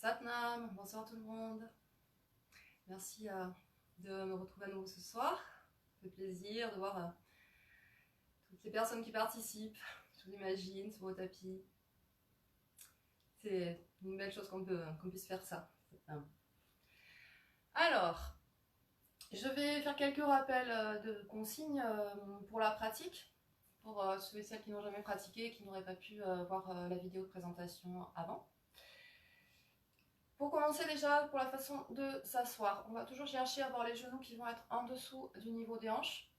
Satnam, bonsoir tout le monde. Merci de me retrouver à nouveau ce soir. Ça fait plaisir de voir toutes les personnes qui participent. Je vous imagine sur vos tapis. C'est une belle chose qu'on puisse faire ça. Alors, je vais faire quelques rappels de consignes pour la pratique. Pour ceux et celles qui n'ont jamais pratiqué, qui n'auraient pas pu voir la vidéo de présentation avant. Pour commencer déjà, pour la façon de s'asseoir, on va toujours chercher à avoir les genoux qui vont être en dessous du niveau des hanches.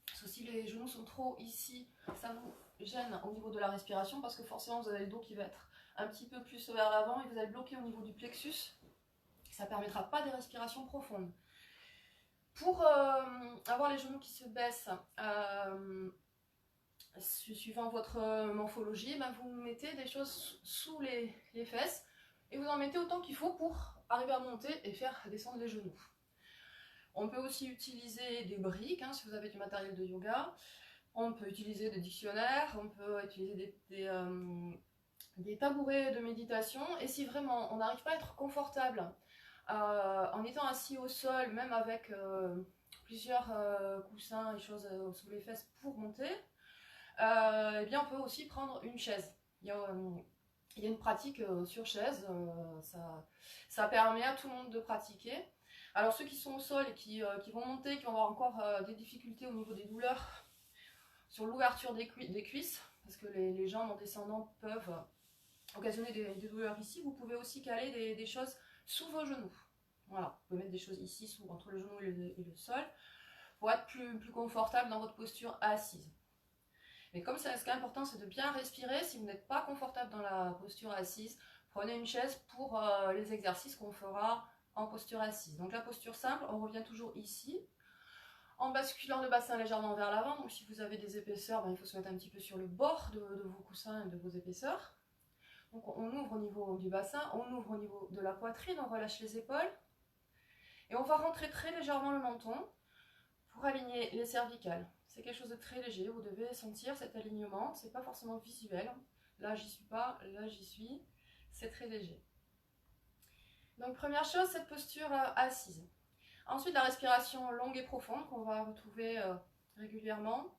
Parce que si les genoux sont trop ici, ça vous gêne au niveau de la respiration parce que forcément vous avez le dos qui va être un petit peu plus vers l'avant et vous allez bloquer au niveau du plexus. Ça ne permettra pas des respirations profondes. Pour avoir les genoux qui se baissent, suivant votre morphologie, vous mettez des choses sous les fesses et vous en mettez autant qu'il faut pour arriver à monter et faire descendre les genoux. On peut aussi utiliser des briques, si vous avez du matériel de yoga. On peut utiliser des dictionnaires, on peut utiliser des tabourets de méditation. Et si vraiment on n'arrive pas à être confortable en étant assis au sol, même avec plusieurs coussins et choses sous les fesses pour monter, eh bien on peut aussi prendre une chaise. Il y a une pratique sur chaise, ça permet à tout le monde de pratiquer. Alors ceux qui sont au sol et qui vont monter, qui vont avoir encore des difficultés au niveau des douleurs sur l'ouverture des cuisses, parce que les jambes en descendant peuvent occasionner des douleurs ici, vous pouvez aussi caler des choses sous vos genoux. Voilà, vous pouvez mettre des choses ici, entre le genou et le sol, pour être plus confortable dans votre posture assise. Mais comme ce qui est important, c'est de bien respirer. Si vous n'êtes pas confortable dans la posture assise, prenez une chaise pour les exercices qu'on fera en posture assise. Donc la posture simple, on revient toujours ici, en basculant le bassin légèrement vers l'avant. Donc si vous avez des épaisseurs, il faut se mettre un petit peu sur le bord de vos coussins et de vos épaisseurs. Donc on ouvre au niveau du bassin, on ouvre au niveau de la poitrine, on relâche les épaules. Et on va rentrer très légèrement le menton pour aligner les cervicales. C'est quelque chose de très léger, vous devez sentir cet alignement, c'est pas forcément visuel. Là j'y suis pas, là j'y suis, c'est très léger. Donc première chose, cette posture assise. Ensuite la respiration longue et profonde qu'on va retrouver régulièrement.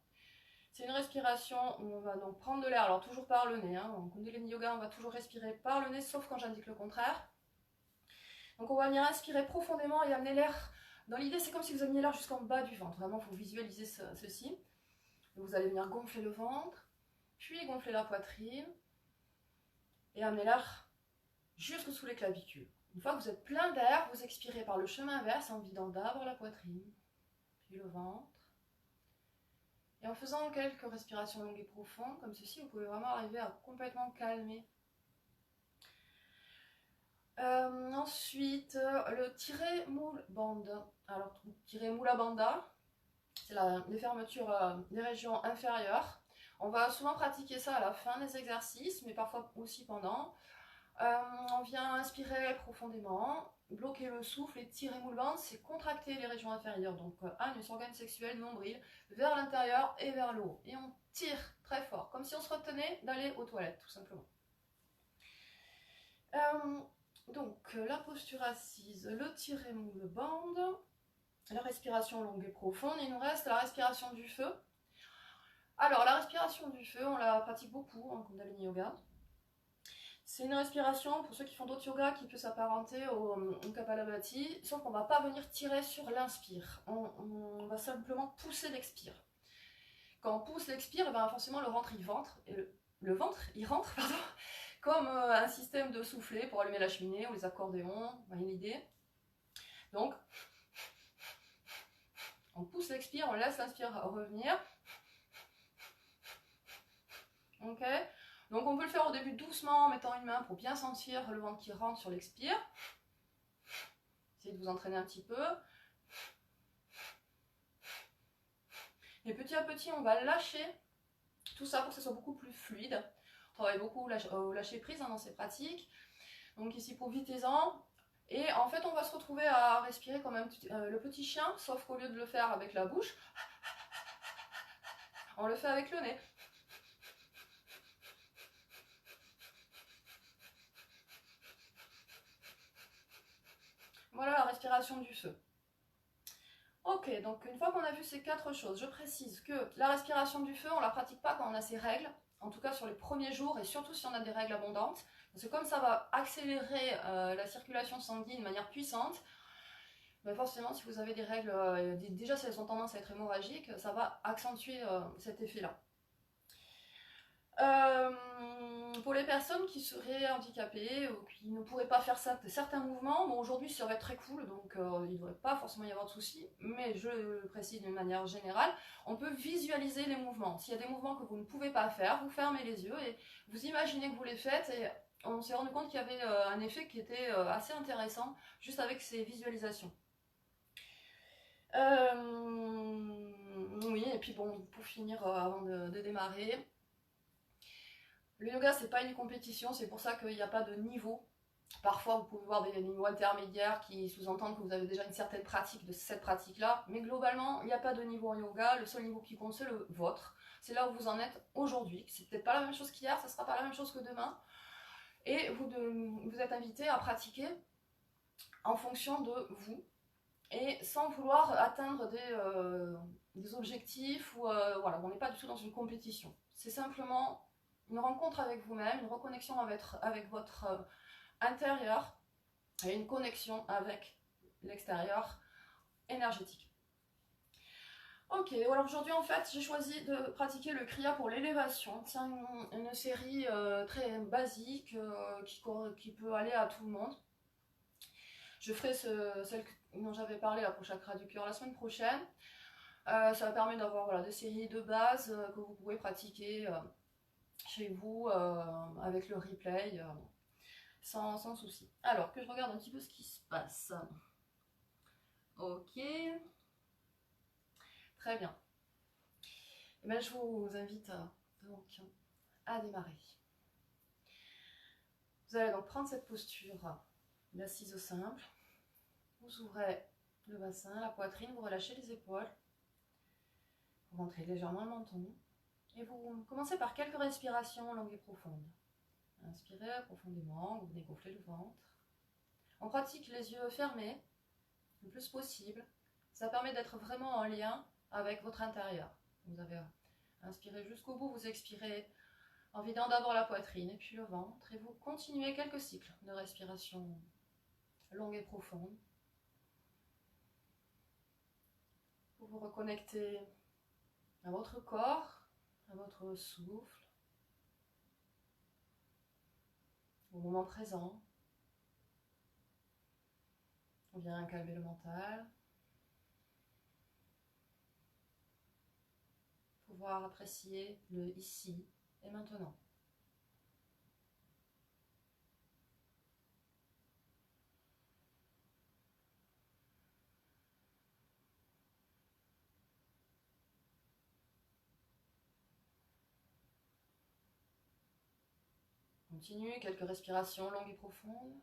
C'est une respiration où on va donc prendre de l'air, alors toujours par le nez. En Kundalini Yoga on va toujours respirer par le nez, sauf quand j'indique le contraire. Donc on va venir inspirer profondément et amener l'air. Dans l'idée, c'est comme si vous ameniez l'air jusqu'en bas du ventre. Vraiment, il faut visualiser ceci. Et vous allez venir gonfler le ventre, puis gonfler la poitrine, et amener l'air jusque sous les clavicules. Une fois que vous êtes plein d'air, vous expirez par le chemin inverse en vidant d'abord la poitrine, puis le ventre. Et en faisant quelques respirations longues et profondes, comme ceci, vous pouvez vraiment arriver à complètement calmer. Ensuite, le tiré moule bande. Alors, tiré moula bandha, c'est les fermetures des régions inférieures. On va souvent pratiquer ça à la fin des exercices, mais parfois aussi pendant. On vient inspirer profondément, bloquer le souffle et tirer moule bande, c'est contracter les régions inférieures. Donc, anus, organes sexuels, nombril, vers l'intérieur et vers le haut. Et on tire très fort, comme si on se retenait d'aller aux toilettes, tout simplement. Donc, la posture assise, le tiré moule bande, la respiration longue et profonde. Il nous reste la respiration du feu. Alors, la respiration du feu, on la pratique beaucoup en Kundalini Yoga. C'est une respiration, pour ceux qui font d'autres yogas, qui peut s'apparenter au Kapalabhati, sauf qu'on ne va pas venir tirer sur l'inspire. On va simplement pousser l'expire. Quand on pousse l'expire, forcément le ventre il rentre, pardon, comme un système de soufflet pour allumer la cheminée ou les accordéons, vous voyez l'idée. Donc, on pousse l'expire, on laisse l'inspire revenir. Ok. Donc on peut le faire au début doucement en mettant une main pour bien sentir le ventre qui rentre sur l'expire. Essayez de vous entraîner un petit peu. Et petit à petit, on va lâcher tout ça pour que ce soit beaucoup plus fluide. On travaille beaucoup au lâcher prise dans ces pratiques. Donc ici, profitez-en. Et en fait, on va se retrouver à respirer comme le petit chien, sauf qu'au lieu de le faire avec la bouche, on le fait avec le nez. Voilà la respiration du feu. Ok, donc une fois qu'on a vu ces 4 choses, je précise que la respiration du feu, on ne la pratique pas quand on a ses règles, en tout cas sur les premiers jours, et surtout si on a des règles abondantes, parce que comme ça va accélérer la circulation sanguine de manière puissante, ben forcément si vous avez des règles, déjà si elles ont tendance à être hémorragiques, ça va accentuer cet effet-là. Pour les personnes qui seraient handicapées ou qui ne pourraient pas faire certains mouvements, bon aujourd'hui ça va être très cool, donc il ne devrait pas forcément y avoir de soucis, mais je le précise d'une manière générale, on peut visualiser les mouvements. S'il y a des mouvements que vous ne pouvez pas faire, vous fermez les yeux et vous imaginez que vous les faites, et on s'est rendu compte qu'il y avait un effet qui était assez intéressant juste avec ces visualisations. Oui, et puis bon, pour finir, avant de démarrer, le yoga, c'est pas une compétition, c'est pour ça qu'il n'y a pas de niveau. Parfois, vous pouvez voir des niveaux intermédiaires qui sous-entendent que vous avez déjà une certaine pratique de cette pratique-là, mais globalement, il n'y a pas de niveau en yoga. Le seul niveau qui compte, c'est le vôtre. C'est là où vous en êtes aujourd'hui. C'est peut-être pas la même chose qu'hier, ça sera pas la même chose que demain. Et vous êtes invité à pratiquer en fonction de vous et sans vouloir atteindre des objectifs ou voilà, on n'est pas du tout dans une compétition. C'est simplement une rencontre avec vous-même, une reconnexion avec votre intérieur et une connexion avec l'extérieur énergétique. Ok, alors aujourd'hui en fait j'ai choisi de pratiquer le Kriya pour l'élévation. C'est une série très basique qui peut aller à tout le monde. Je ferai celle dont j'avais parlé là, pour chakra du cœur la semaine prochaine. Ça permet d'avoir voilà, des séries de base que vous pouvez pratiquer chez vous avec le replay sans souci. Alors que je regarde un petit peu ce qui se passe. Ok. Très bien. Et bien, je vous invite donc à démarrer. Vous allez donc prendre cette posture d'assise simple. Vous ouvrez le bassin, la poitrine, vous relâchez les épaules. Vous rentrez légèrement le menton. Et vous commencez par quelques respirations longues et profondes. Inspirez profondément, vous venez gonfler le ventre. On pratique les yeux fermés le plus possible. Ça permet d'être vraiment en lien avec votre intérieur. Vous avez inspiré jusqu'au bout, vous expirez en vidant d'abord la poitrine et puis le ventre. Et vous continuez quelques cycles de respiration longue et profonde. Pour vous reconnecter à votre corps, à votre souffle, au moment présent. On vient calmer le mental. Pouvoir apprécier le ici et maintenant. Continuez quelques respirations longues et profondes.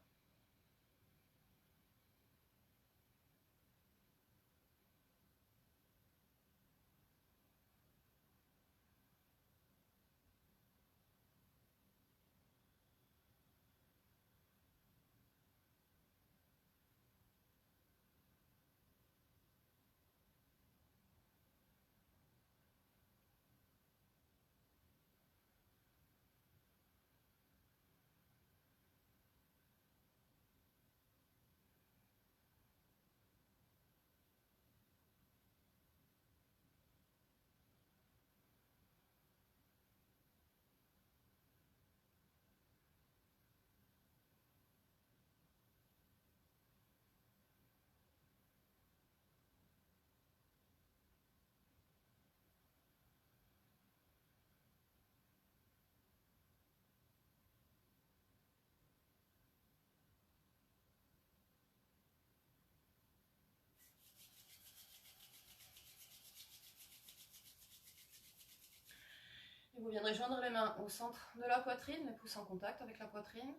Et vous viendrez joindre les mains au centre de la poitrine, les pouces en contact avec la poitrine.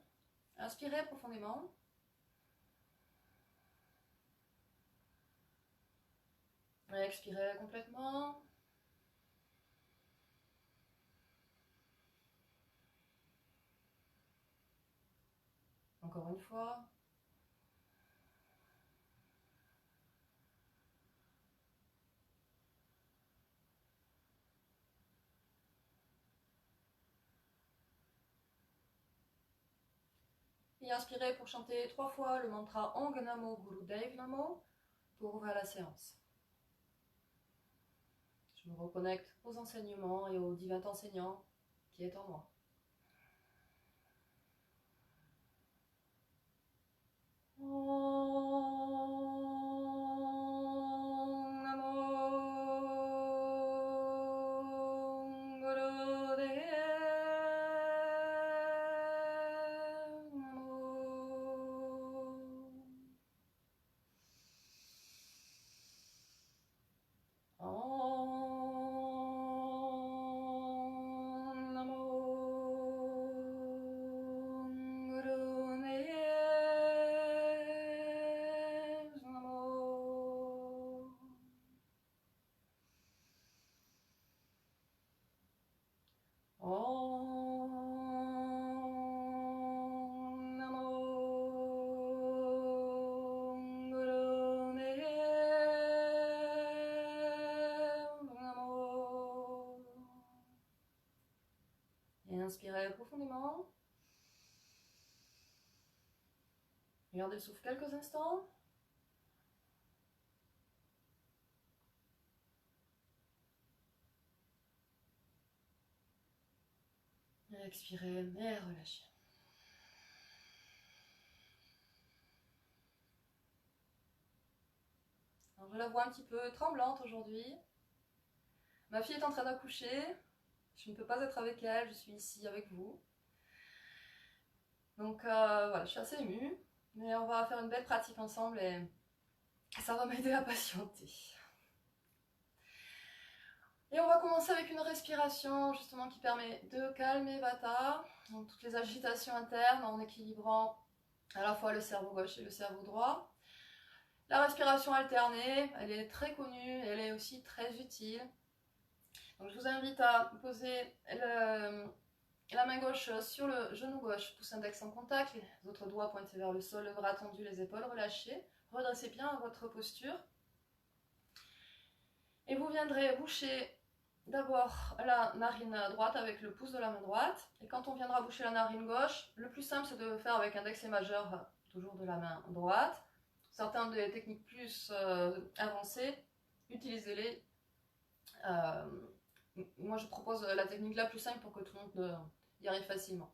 Inspirez profondément. Et expirez complètement. Encore une fois. Et inspirez pour chanter 3 fois le mantra Ong Namo Gurudev Namo pour ouvrir la séance. Je me reconnecte aux enseignements et au divin enseignant qui est en moi. Et inspirez profondément. Gardez le souffle quelques instants. Et expirez et relâchez. Alors je la vois un petit peu tremblante aujourd'hui. Ma fille est en train d'accoucher. Je ne peux pas être avec elle, je suis ici avec vous. Donc voilà, je suis assez émue. Mais on va faire une belle pratique ensemble et ça va m'aider à patienter. Et on va commencer avec une respiration justement qui permet de calmer Vata, donc toutes les agitations internes en équilibrant à la fois le cerveau gauche et le cerveau droit. La respiration alternée, elle est très connue, elle est aussi très utile. Donc je vous invite à poser la main gauche sur le genou gauche, pouce index en contact, les autres doigts pointés vers le sol, le bras tendu, les épaules relâchées. Redressez bien votre posture. Et vous viendrez boucher d'abord la narine droite avec le pouce de la main droite. Et quand on viendra boucher la narine gauche, le plus simple c'est de le faire avec index et majeur, toujours de la main droite. Certaines des techniques plus avancées, utilisez-les. Moi je propose la technique la plus simple pour que tout le monde y arrive facilement.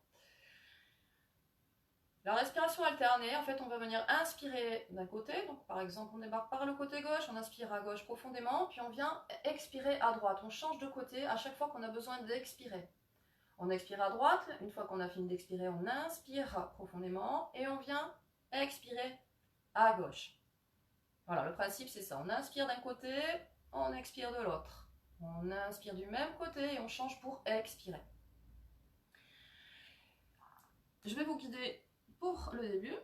La respiration alternée, en fait on va venir inspirer d'un côté, donc par exemple on démarre par le côté gauche, on inspire à gauche profondément, puis on vient expirer à droite, on change de côté à chaque fois qu'on a besoin d'expirer. On expire à droite, une fois qu'on a fini d'expirer, on inspire profondément et on vient expirer à gauche. Voilà, le principe c'est ça, on inspire d'un côté, on expire de l'autre. On inspire du même côté et on change pour expirer. Je vais vous guider pour le début.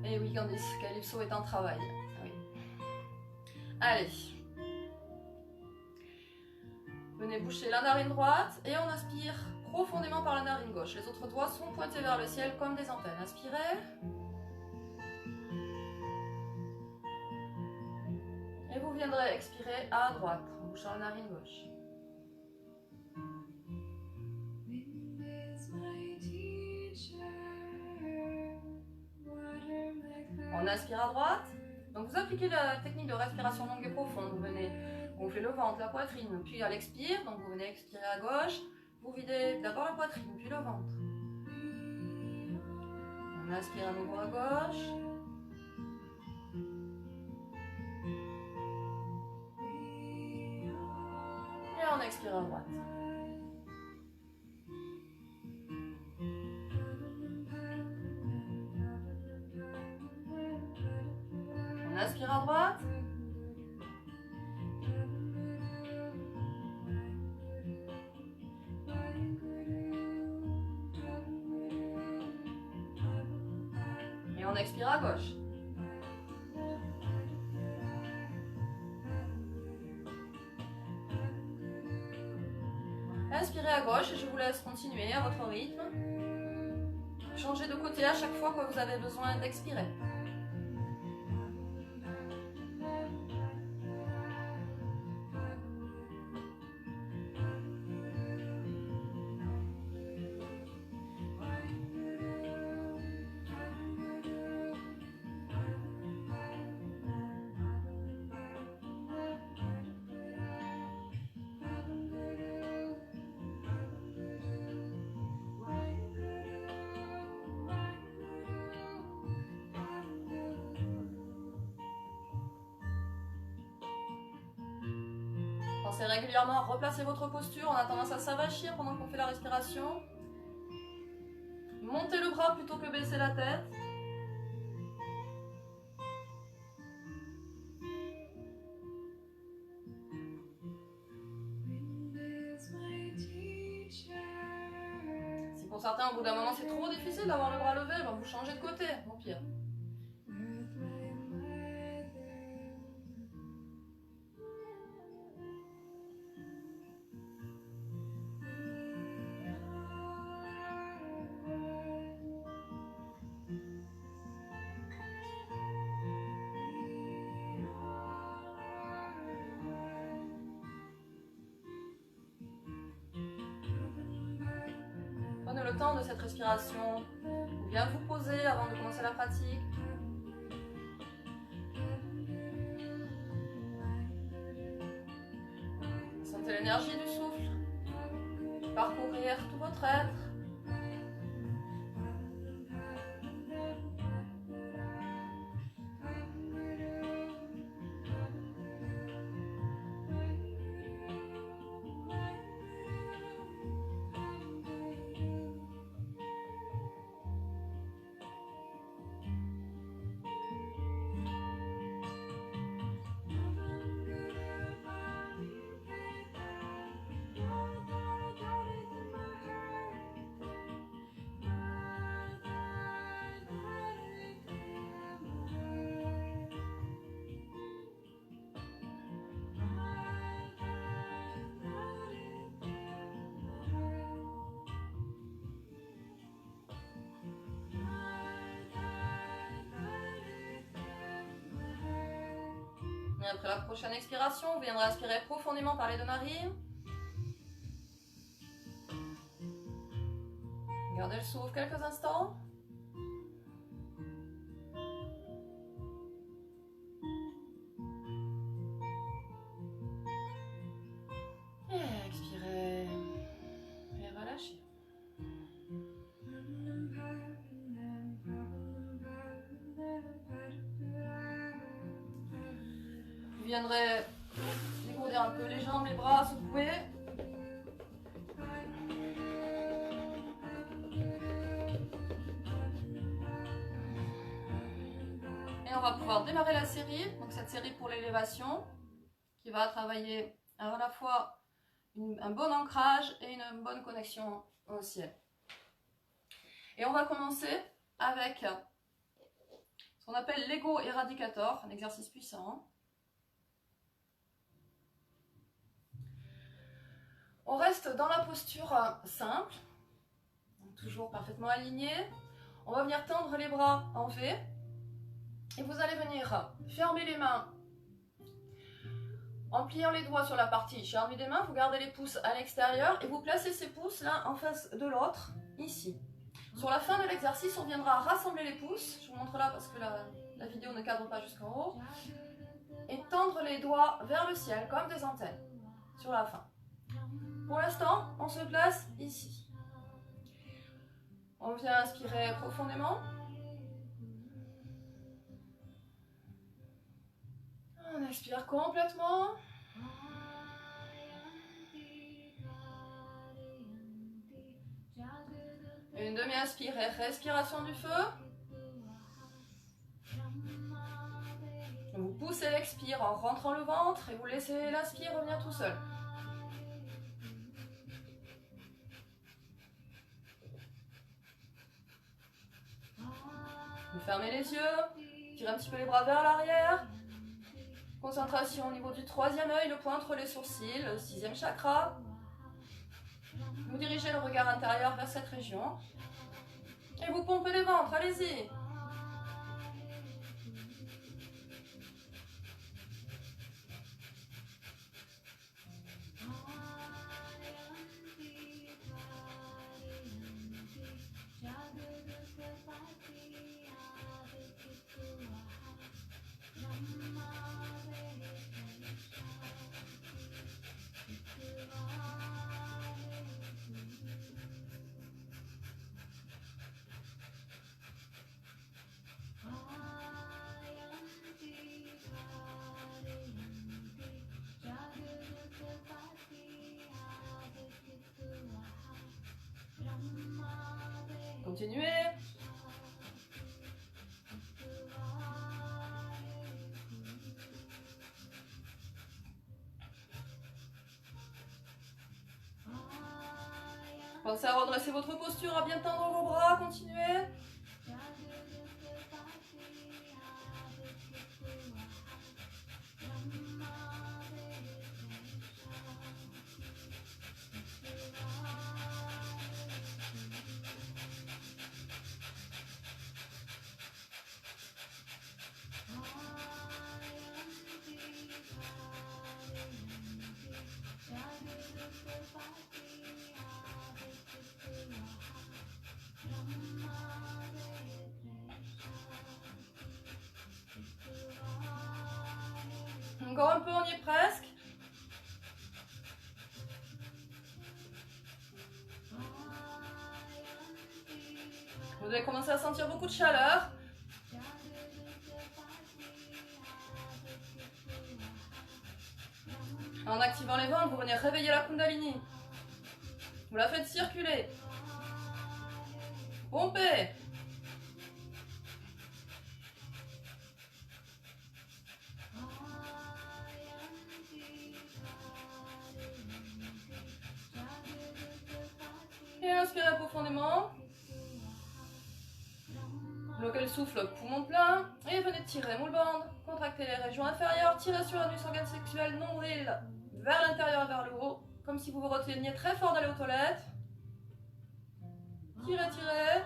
Et oui, Candice, Calypso est en travail. Oui. Allez. Venez boucher la narine droite et on inspire profondément par la narine gauche. Les autres doigts sont pointés vers le ciel comme des antennes. Inspirez. Et vous viendrez expirer à droite en bouchant la narine gauche. On inspire à droite. Donc vous appliquez la technique de respiration longue et profonde. Vous venez gonfler le ventre, la poitrine, puis à l'expire. Donc vous venez expirer à gauche. Vous videz d'abord la poitrine, puis le ventre. On inspire à nouveau à gauche. Et on expire à droite. On inspire à droite. Et on expire à gauche. Inspirez à gauche et je vous laisse continuer à votre rythme. Changez de côté à chaque fois que vous avez besoin d'expirer. Pensez régulièrement à replacer votre posture. On a tendance à s'avachir pendant qu'on fait la respiration. Montez le bras plutôt que baisser la tête. Si pour certains, au bout d'un moment, c'est trop difficile d'avoir le bras levé, ben vous changez de côté, au pire. Prenez le temps de cette respiration, ou bien vous poser avant de commencer la pratique. Sentez l'énergie du souffle parcourir tout votre être. Et après la prochaine expiration, vous viendrez inspirer profondément par les deux narines. Gardez le souffle quelques instants. Et expirez. Et relâchez. Vous viendrez dégourdir un peu les jambes, les bras, secouer. Et on va pouvoir démarrer la série, donc cette série pour l'élévation, qui va travailler à la fois un bon ancrage et une bonne connexion au ciel. Et on va commencer avec ce qu'on appelle l'ego éradicator, un exercice puissant. On reste dans la posture simple, donc toujours parfaitement aligné. On va venir tendre les bras en V. Et vous allez venir fermer les mains en pliant les doigts sur la partie charnue des mains. Vous gardez les pouces à l'extérieur et vous placez ces pouces l'un en face de l'autre, ici. Sur la fin de l'exercice, on viendra rassembler les pouces. Je vous montre là parce que la vidéo ne cadre pas jusqu'en haut. Et tendre les doigts vers le ciel comme des antennes sur la fin. Pour l'instant, on se place ici. On vient inspirer profondément. On expire complètement. Une demi-inspire et respiration du feu. Vous poussez l'expire en rentrant le ventre et vous laissez l'inspire revenir tout seul. Vous fermez les yeux, tirez un petit peu les bras vers l'arrière. Concentration au niveau du troisième œil, le point entre les sourcils, le sixième chakra. Vous dirigez le regard intérieur vers cette région. Et vous pompez les ventres, allez-y. continuez. Pensez à redresser votre posture, à bien tendre vos bras, continuez. Encore un peu, on y est presque. Vous allez commencer à sentir beaucoup de chaleur. En activant les ventres, vous venez réveiller la Kundalini. Vous la faites circuler. Pompez. Et inspirez profondément. Bloquez le souffle, poumon plein. Et venez tirer moule bande. Contractez les régions inférieures. Tirez sur l'anus, organe sexuel, nombril vers l'intérieur et vers le haut. Comme si vous vous reteniez très fort d'aller aux toilettes. Tirez, tirez.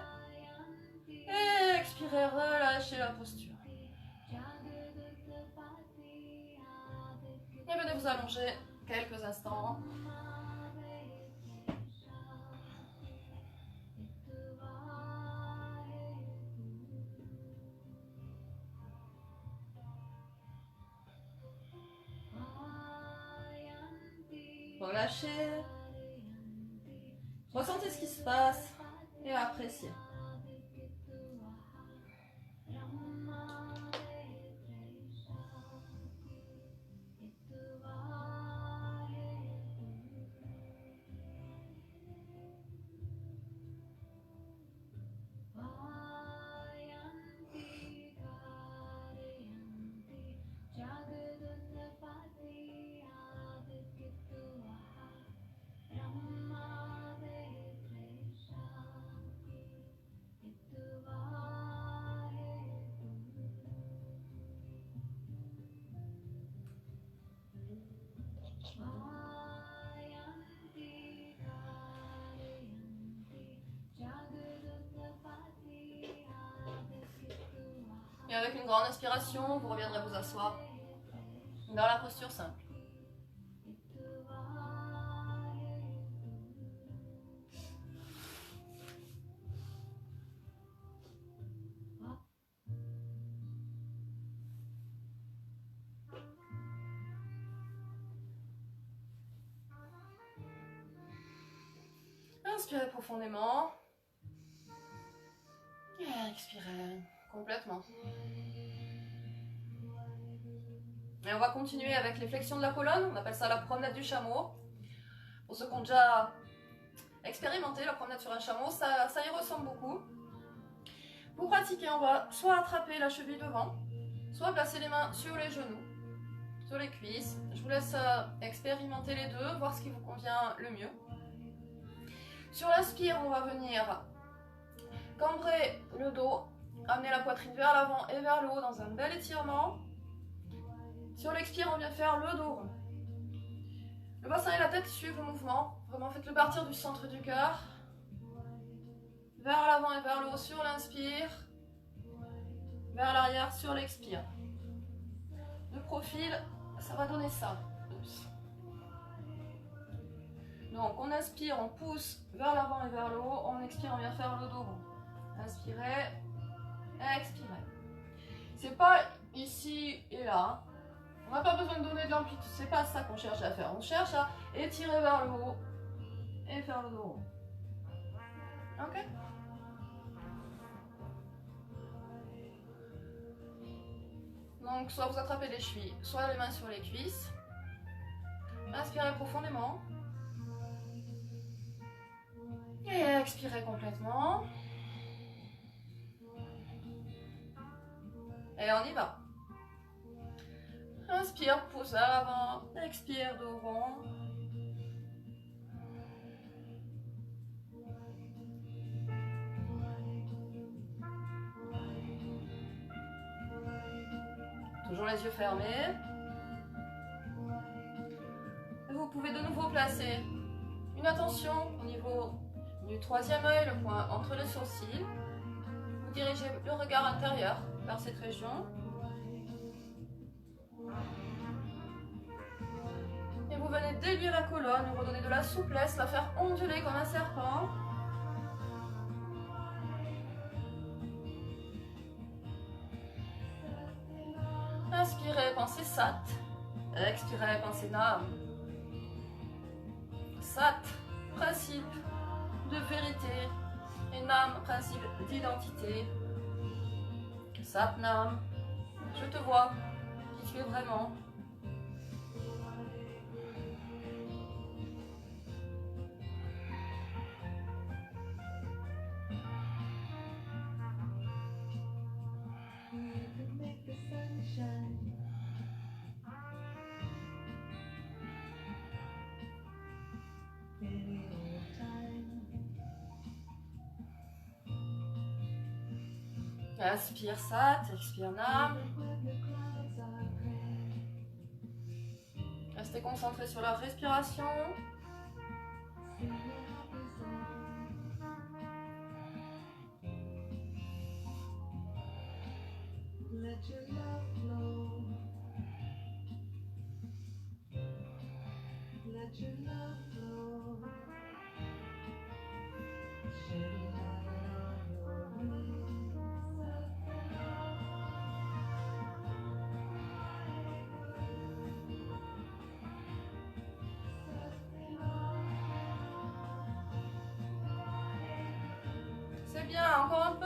Et expirez, relâchez la posture. Et venez vous allonger quelques instants. Relâchez. Ressentez ce qui se passe et appréciez. Et avec une grande inspiration, vous reviendrez vous asseoir dans la posture simple. Inspirez profondément. Et expirez complètement. Et on va continuer avec les flexions de la colonne. On appelle ça la promenade du chameau. Pour ceux qui ont déjà expérimenté la promenade sur un chameau, ça y ressemble beaucoup. Pour pratiquer, on va soit attraper la cheville devant, soit placer les mains sur les genoux, sur les cuisses. Je vous laisse expérimenter les deux, voir ce qui vous convient le mieux. Sur l'inspire, on va venir cambrer le dos, amener la poitrine vers l'avant et vers le haut dans un bel étirement. Sur l'expire, on vient faire le dos rond. Le bassin et la tête suivent le mouvement. Vraiment, faites-le partir du centre du cœur. Vers l'avant et vers le haut sur l'inspire. Vers l'arrière sur l'expire. De profil, ça va donner ça. Donc, on inspire, on pousse vers l'avant et vers le haut. On expire, on vient faire le dos rond. Inspirez, expirez. C'est pas ici et là. On n'a pas besoin de donner de l'amplitude, c'est pas ça qu'on cherche à faire. On cherche à étirer vers le haut et faire le dos rond. Ok? Donc, soit vous attrapez les chevilles, soit les mains sur les cuisses. Inspirez profondément. Et expirez complètement. Et on y va. Inspire, pousse à l'avant. Expire, dos rond. Toujours les yeux fermés. Et vous pouvez de nouveau placer une attention au niveau du troisième œil, le point entre les sourcils. Vous dirigez le regard intérieur vers cette région. Et vous venez délier la colonne, lui redonner de la souplesse, la faire onduler comme un serpent. Inspirez, pensez Sat. Expirez, pensez Nam. Sat, principe de vérité. Et Nam, principe d'identité. Sat Nam, je te vois, qui tu es vraiment. Inspire Sat, expire Nam. Restez concentrés sur la respiration. Let your love flow. Let your love flow. Shedding light on your wings. C'est bien, encore un peu.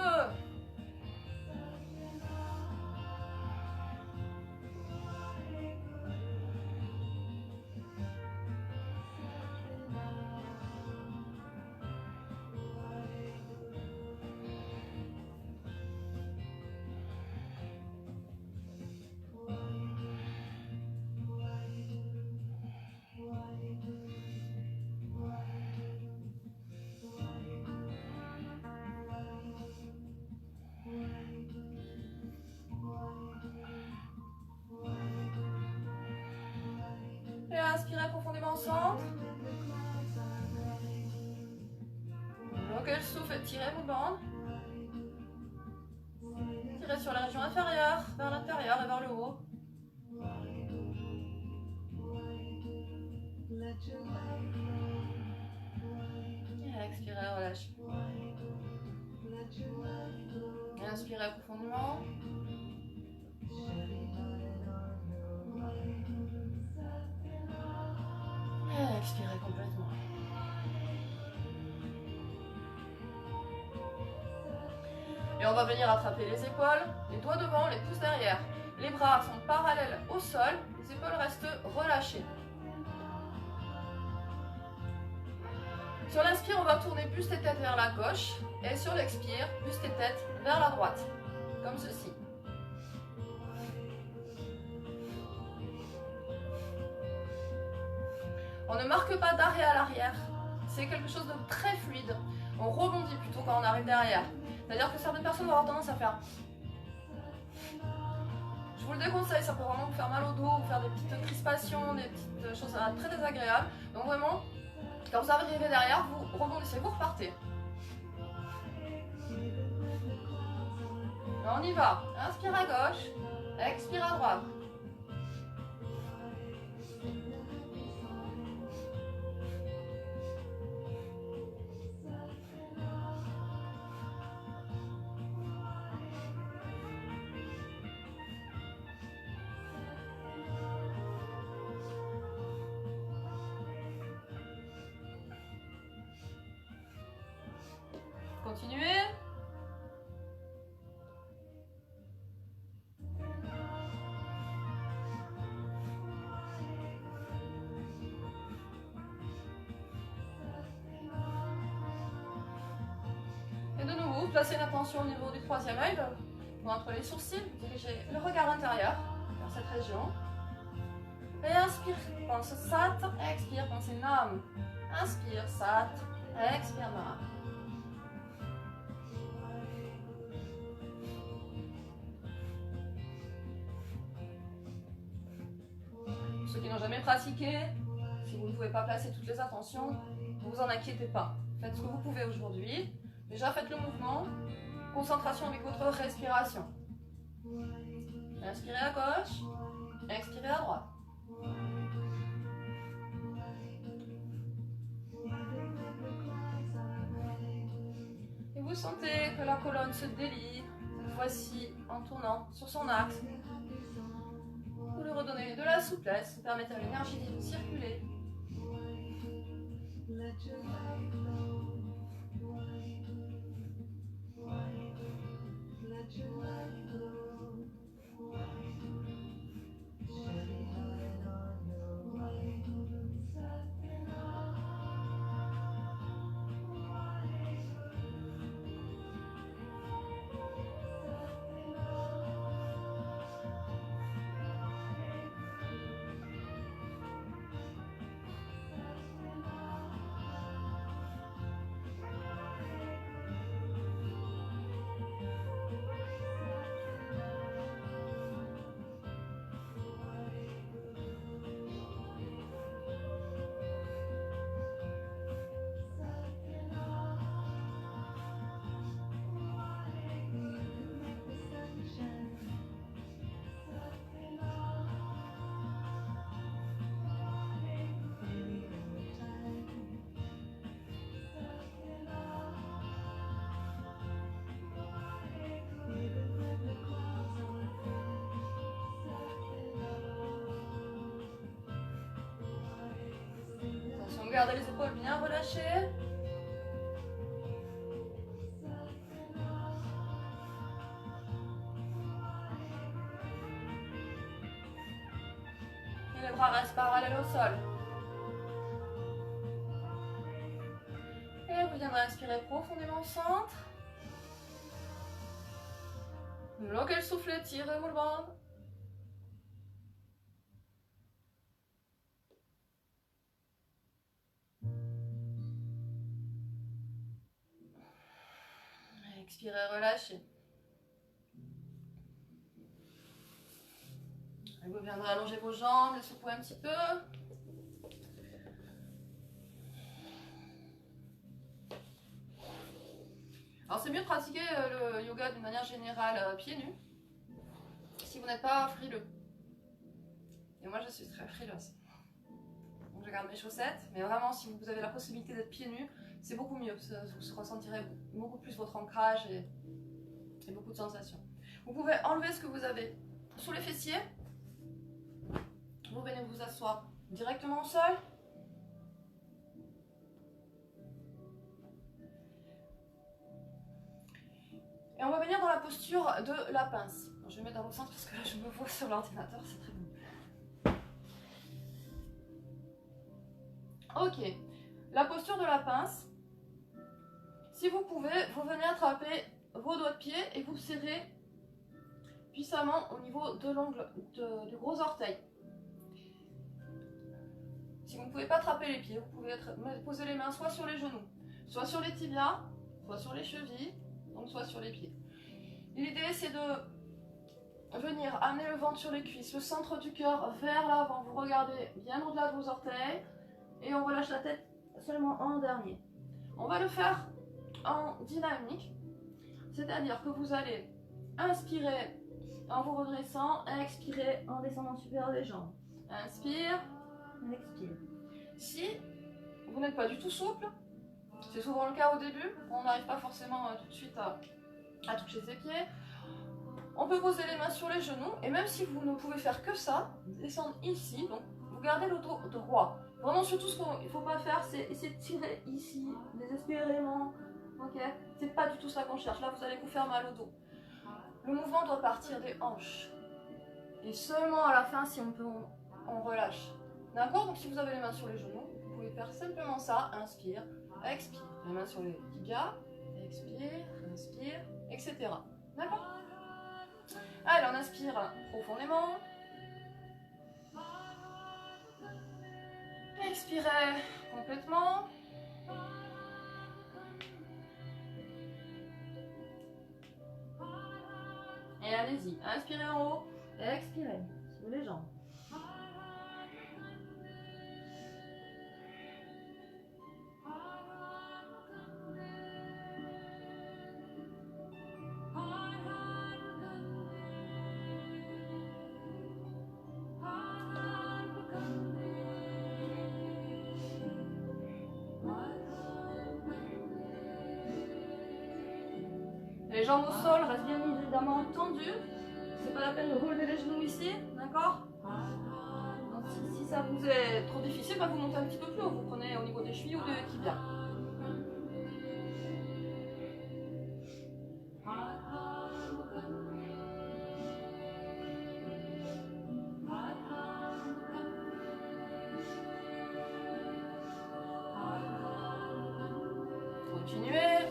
Et inspirez profondément au centre. Bloquez le souffle et tirez vos bandes. Tirez sur la région inférieure, vers l'intérieur et vers le haut. Et expirez, relâchez. Et inspirez profondément. Et expirez complètement. Et on va venir attraper les épaules, les doigts devant, les pouces derrière. Les bras sont parallèles au sol, les épaules restent relâchées. Sur l'inspire, on va tourner buste et tête vers la gauche. Et sur l'expire, buste et tête vers la droite. Comme ceci. On ne marque pas d'arrêt à l'arrière. C'est quelque chose de très fluide. On rebondit plutôt quand on arrive derrière. C'est-à-dire que certaines personnes vont avoir tendance à faire... Je vous le déconseille, ça peut vraiment vous faire mal au dos, vous faire des petites crispations, des petites choses très désagréables. Donc vraiment, quand vous arrivez derrière, vous rebondissez, vous repartez. On y va. Inspire à gauche, expire à droite. Continuez. Et de nouveau, placez l'attention au niveau du troisième œil, entre les sourcils, dirigez le regard intérieur vers cette région. Et inspire, pense Sat, expire, pensez Nam. Inspire Sat, expire Nam. Ceux qui n'ont jamais pratiqué, si vous ne pouvez pas placer toutes les attentions, ne vous en inquiétez pas. Faites ce que vous pouvez aujourd'hui. Déjà faites le mouvement. Concentration avec votre respiration. Inspirez à gauche, expirez à droite. Et vous sentez que la colonne se délie, cette fois-ci en tournant sur son axe. Vous lui redonnez de la souplesse, permettez à l'énergie de circuler. Gardez les épaules bien relâchées. Et les bras restent parallèles au sol. Et vous viendrez inspirer profondément au centre. Bloquez le souffle, tirez-vous le ventre. Expirez, relâchez. Et vous viendrez allonger vos jambes, les secouer un petit peu. Alors c'est mieux de pratiquer le yoga d'une manière générale pieds nus, si vous n'êtes pas frileux. Et moi je suis très frileuse. Donc je garde mes chaussettes, mais vraiment si vous avez la possibilité d'être pieds nus, c'est beaucoup mieux. Vous ressentirez beaucoup plus votre ancrage et beaucoup de sensations. Vous pouvez enlever ce que vous avez sous les fessiers. Vous venez vous asseoir directement au sol. Et on va venir dans la posture de la pince. Je vais mettre dans le centre parce que là je me vois sur l'ordinateur, c'est très bon. Ok, la posture de la pince. Si vous pouvez, vous venez attraper vos doigts de pied et vous serrez puissamment au niveau de l'ongle du gros orteil. Si vous ne pouvez pas attraper les pieds, vous pouvez poser les mains soit sur les genoux, soit sur les tibias, soit sur les chevilles, donc soit sur les pieds. L'idée c'est de venir amener le ventre sur les cuisses, le centre du cœur vers l'avant. Vous regardez bien au-delà de vos orteils et on relâche la tête seulement en dernier. On va le faire en dynamique, c'est-à-dire que vous allez inspirer en vous redressant, expirer en descendant super des jambes. Inspire, expire. Si vous n'êtes pas du tout souple, c'est souvent le cas au début, on n'arrive pas forcément tout de suite à toucher ses pieds. On peut poser les mains sur les genoux et même si vous ne pouvez faire que ça, descendre ici, donc vous gardez le dos droit. Vraiment surtout ce qu'il ne faut pas faire, c'est essayer de tirer ici, désespérément. Ok, c'est pas du tout ça qu'on cherche. Là vous allez vous faire mal au dos. Le mouvement doit partir des hanches. Et seulement à la fin, si on peut, on relâche. D'accord? Donc si vous avez les mains sur les genoux, vous pouvez faire simplement ça. Inspire, expire. Les mains sur les tibias, expire, inspire, etc. D'accord? Allez, on inspire profondément. Expirez complètement. Et allez-y, inspirez en haut et expirez sur les jambes. Les jambes au sol restent bien évidemment tendues. C'est pas la peine de relever les genoux ici, d'accord? Donc si ça vous est trop difficile, bah, vous montez un petit peu plus haut. Vous prenez au niveau des chevilles ou des tibias. Continuez.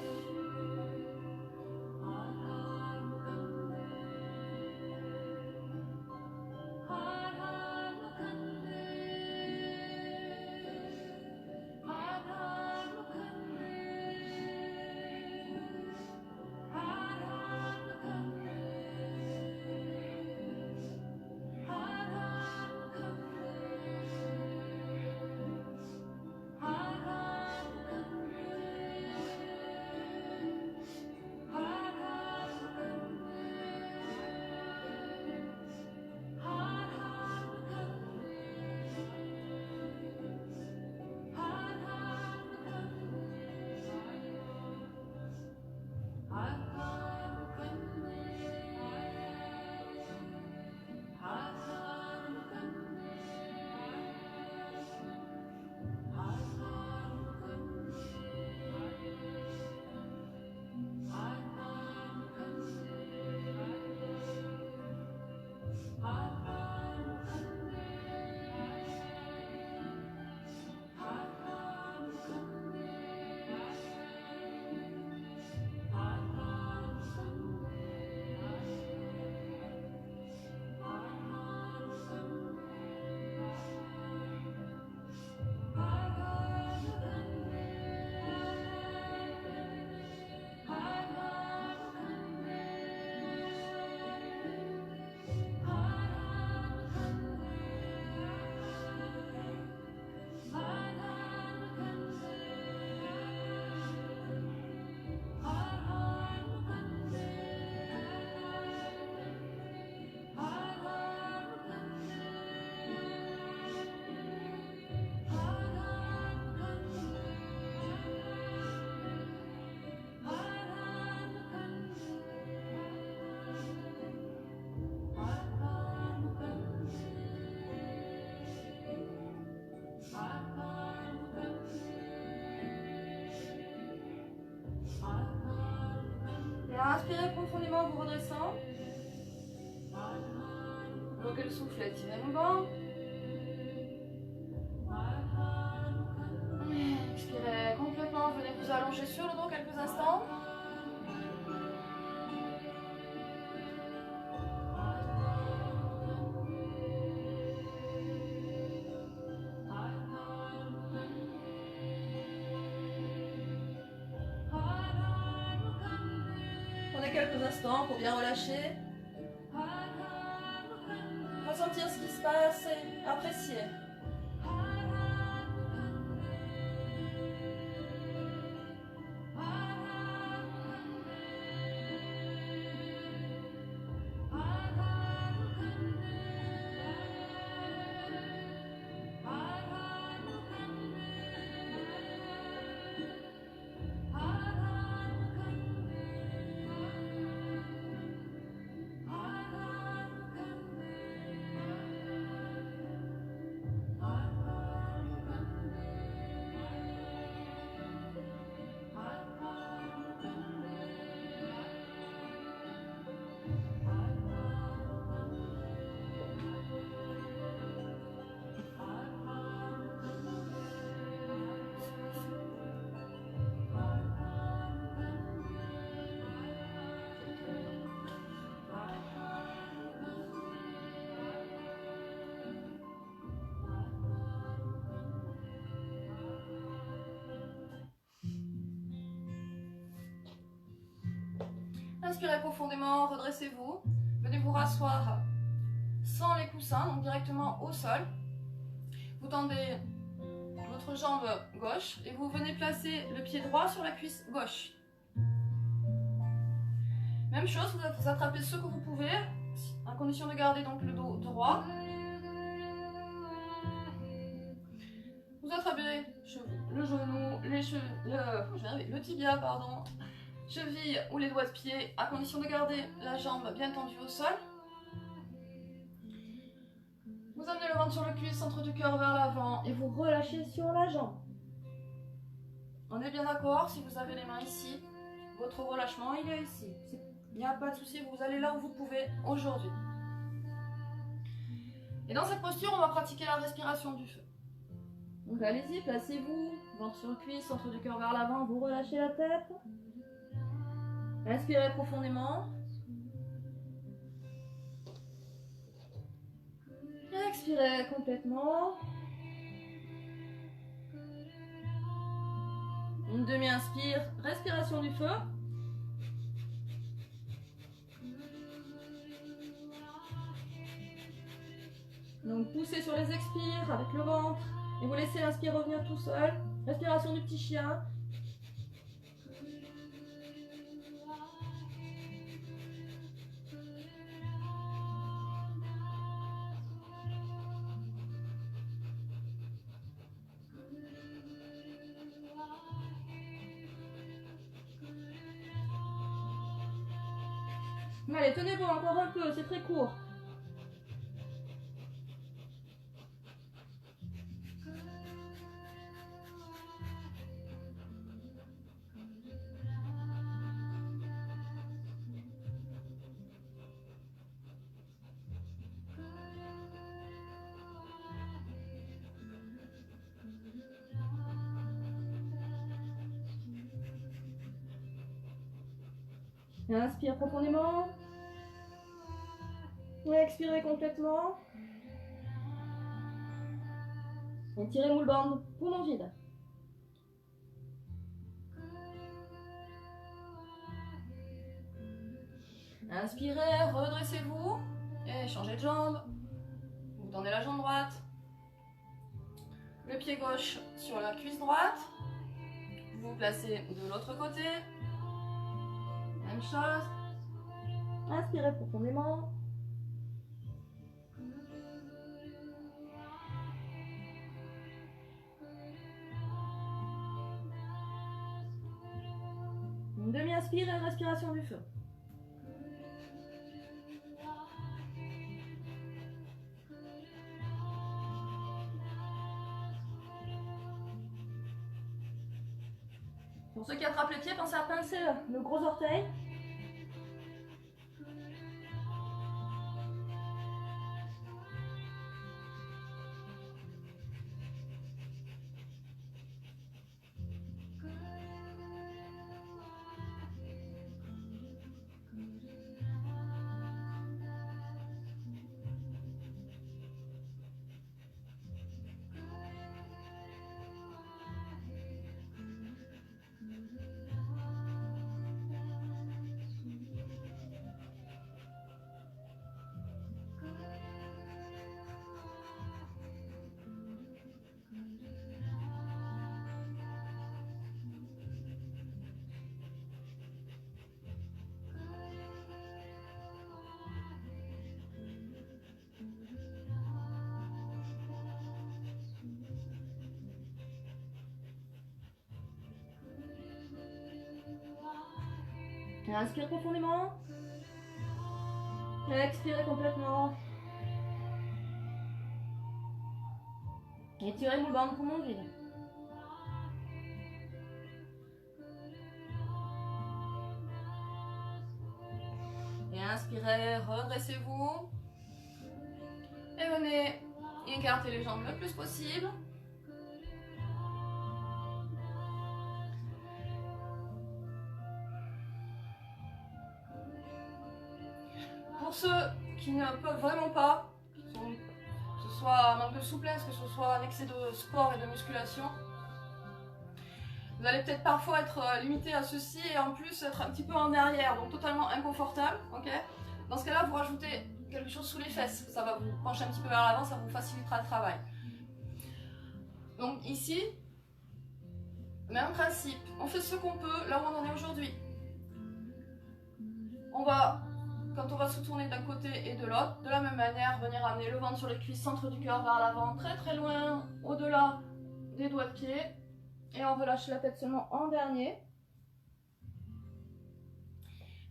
Inspirez profondément en vous redressant. Bloquez le souffle et tirez le banc. Expirez complètement, venez vous allonger sur le dos quelques instants. Prenez quelques instants pour bien relâcher. Ressentir ce qui se passe et apprécier. Inspirez profondément, redressez-vous. Venez vous rasseoir sans les coussins, donc directement au sol. Vous tendez votre jambe gauche et vous venez placer le pied droit sur la cuisse gauche. Même chose, vous attrapez ce que vous pouvez, à condition de garder donc le dos droit. Vous attrapez le genou, le tibia, pardon, cheville ou les doigts de pied, à condition de garder la jambe bien tendue au sol. Vous amenez le ventre sur le cul, centre du cœur vers l'avant et vous relâchez sur la jambe. On est bien d'accord, si vous avez les mains ici, votre relâchement il est ici. Il n'y a pas de souci, vous allez là où vous pouvez aujourd'hui. Et dans cette posture, on va pratiquer la respiration du feu. Donc allez-y, placez-vous, ventre sur le cuisse, centre du cœur vers l'avant, vous relâchez la tête. Inspirez profondément. Expirez complètement. Une demi-inspire, respiration du feu. Donc poussez sur les expires avec le ventre et vous laissez l'inspire revenir tout seul. Respiration du petit chien. Allez, tenez bon, encore un peu, c'est très court. Et inspire profondément. Et expirez complètement. Et tirez moule bande, poumon vide. Inspirez, redressez-vous et changez de jambe. Vous tendez la jambe droite. Le pied gauche sur la cuisse droite. Vous placez de l'autre côté. Même chose. Inspirez profondément. Une demi-inspire et respiration du feu. Pour ceux qui attrapent les pieds, pensez à pincer le gros orteil. Inspirez profondément. Expirez complètement. Étirez moule bande, poumon vide. Et inspirez, redressez-vous. Et venez écarter les jambes le plus possible. Pour ceux qui ne peuvent vraiment pas, que ce soit un manque de souplesse, que ce soit un excès de sport et de musculation, Vous allez peut-être parfois être limité à ceci et en plus être un petit peu en arrière, donc totalement inconfortable, ok? Dans ce cas-là, vous rajoutez quelque chose sous les fesses, ça va vous pencher un petit peu vers l'avant, ça vous facilitera le travail. Donc ici, même principe, on fait ce qu'on peut là où on en est aujourd'hui. On va, quand on va se tourner d'un côté et de l'autre, de la même manière, venir amener le ventre sur les cuisses, centre du cœur vers l'avant, très très loin, au-delà des doigts de pied. Et on relâche la tête seulement en dernier.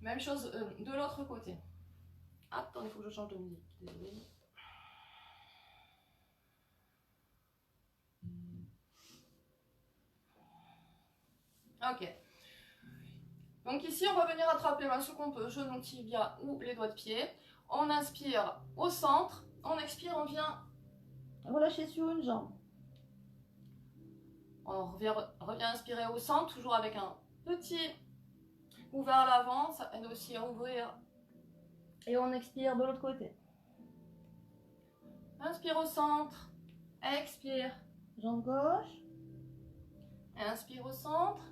Même chose de l'autre côté. Attendez, il faut que je change de musique. Désolée. Ok. Donc ici, on va venir attraper ce qu'on peut, genou, tibia ou les doigts de pied. On inspire au centre. On expire, on vient relâcher sur une jambe. On revient inspirer au centre, toujours avec un petit coup vers l'avant. Ça aide aussi à ouvrir. Et on expire de l'autre côté. Inspire au centre. Expire. Jambe gauche. Inspire au centre.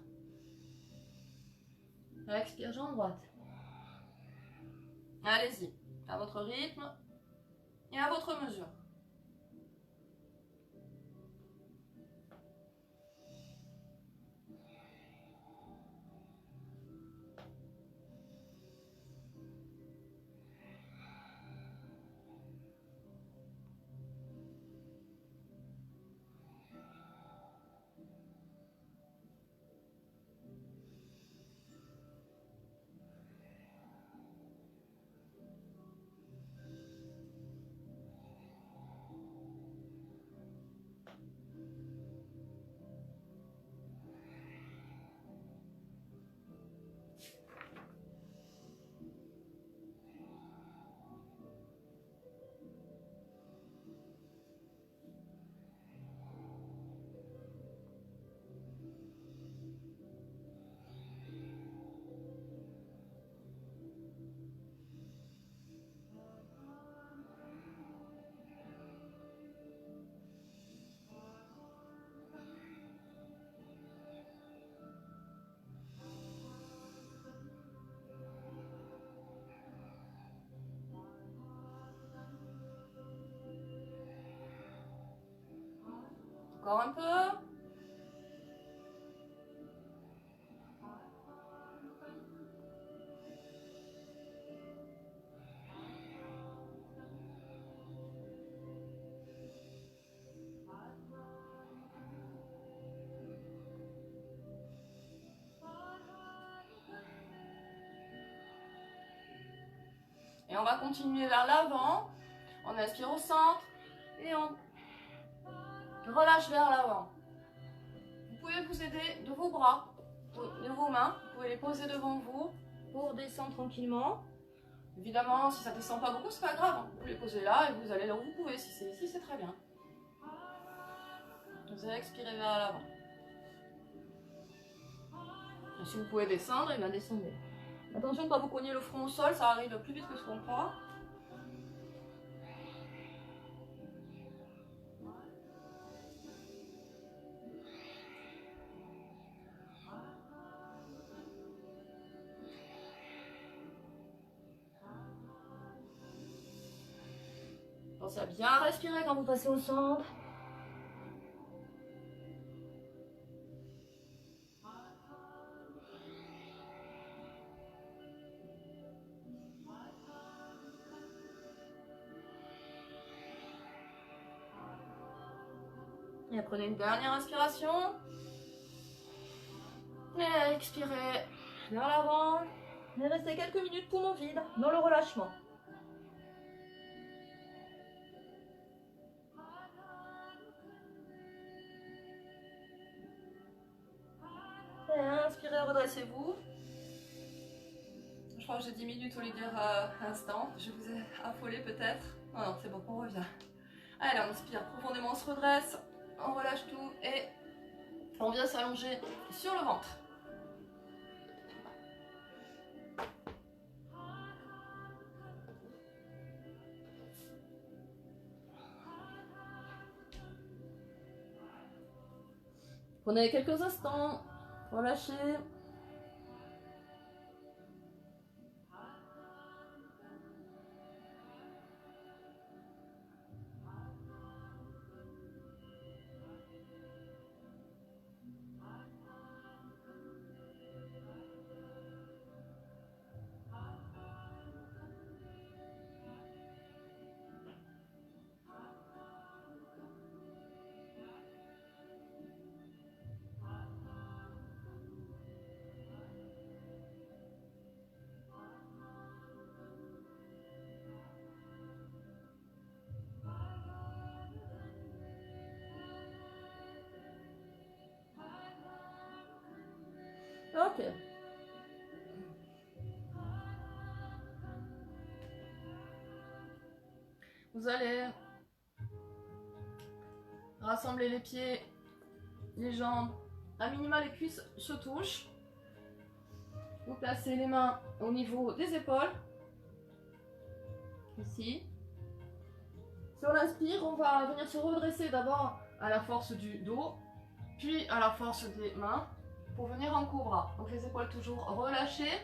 Expire, jambe droite. Allez-y, à votre rythme et à votre mesure. Encore un peu. Et on va continuer vers l'avant. On inspire au centre et on relâche vers l'avant. Vous pouvez vous aider de vos bras, de vos mains. Vous pouvez les poser devant vous pour descendre tranquillement. Évidemment, si ça ne descend pas beaucoup, c'est pas grave. Vous les posez là et vous allez là où vous pouvez. Si c'est ici, c'est très bien. Vous allez expirer vers l'avant. Et si vous pouvez descendre, et bien descendez. Attention de ne pas vous cogner le front au sol, ça arrive plus vite que ce qu'on croit. Pensez à bien respirer quand vous passez au centre. Et prenez une dernière inspiration. Et expirez vers l'avant. Et restez quelques minutes poumon vide dans le relâchement. Et inspirez, redressez-vous. Je crois que j'ai 10 minutes au lieu de dire instant. Je vous ai affolé peut-être. Non, non, c'est bon, on revient. Allez, on inspire profondément, on se redresse. On relâche tout et on vient s'allonger sur le ventre. Prenez quelques instants Relâchez. Ok. Vous allez rassembler les pieds, les jambes, à minima les cuisses se touchent. Vous placez les mains au niveau des épaules, ici. Si on inspire, on va venir se redresser d'abord à la force du dos, puis à la force des mains, pour venir en cobra. Donc les épaules toujours relâchées.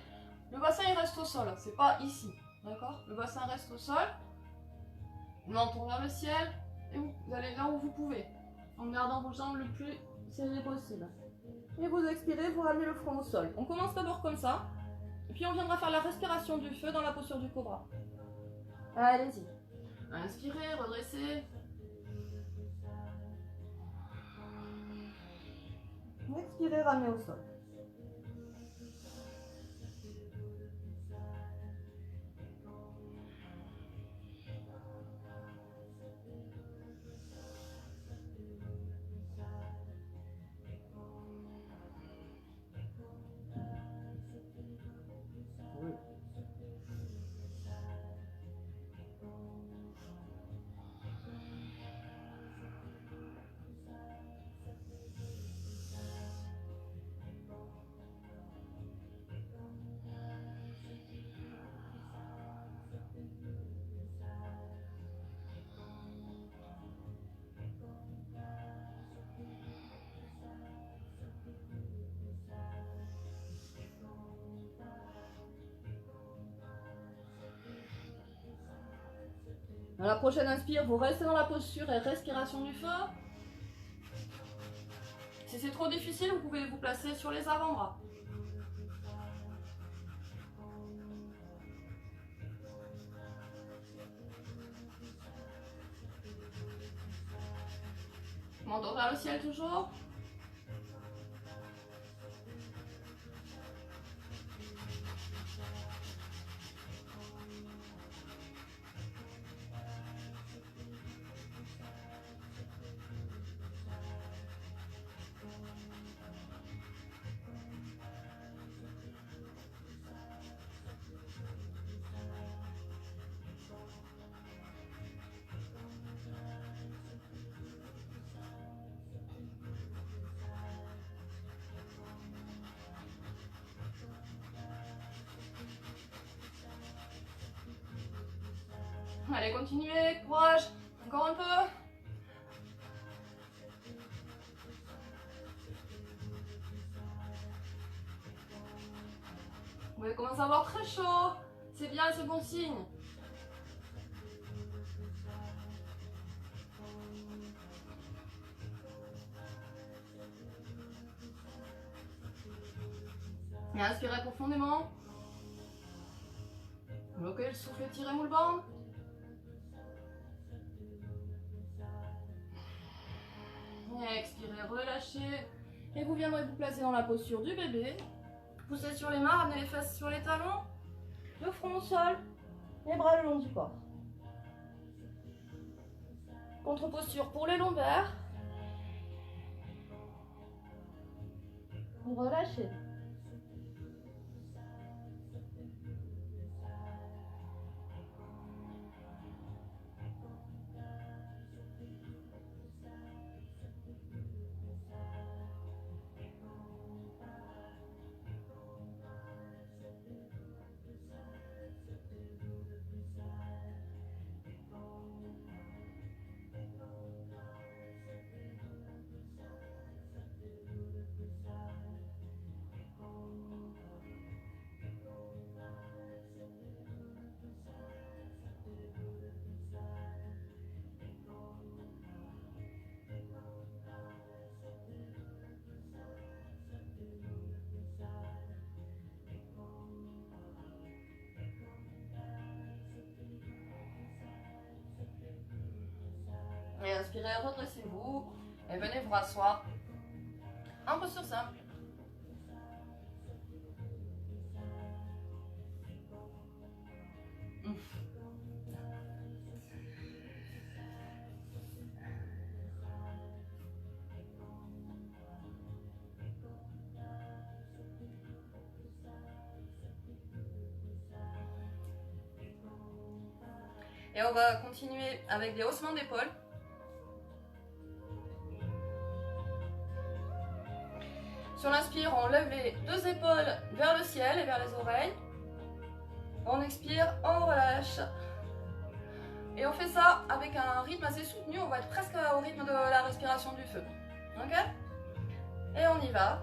Le bassin il reste au sol, c'est pas ici, d'accord? Le bassin reste au sol. Menton vers le ciel, et vous allez là où vous pouvez, en gardant vos jambes le plus serrées possible. Et vous expirez, vous ramenez le front au sol. On commence d'abord comme ça, et puis on viendra faire la respiration du feu dans la posture du cobra. Allez-y. Inspirez, redressez. Expirez, ramenez au sol. Dans la prochaine inspire, vous restez dans la posture et respiration du feu. Si c'est trop difficile, vous pouvez vous placer sur les avant-bras. Menton vers le ciel toujours. Allez, continuez, courage. Encore un peu. Vous allez commencer à avoir très chaud. C'est bien, c'est bon signe. Et inspirez profondément. Bloquez le souffle, tirez moule bande. Et expirez, relâchez. Et vous viendrez vous placer dans la posture du bébé. Poussez sur les mains, ramenez les fesses sur les talons. Le front au sol. Les bras le long du corps. Contre-posture pour les lombaires. Relâchez. Et inspirez, redressez-vous et venez vous rasseoir en posture simple. Et on va continuer avec des haussements d'épaule. Sur l'inspire, on lève les deux épaules vers le ciel et vers les oreilles. On expire, on relâche. Et on fait ça avec un rythme assez soutenu. On va être presque au rythme de la respiration du feu. Ok? Et on y va.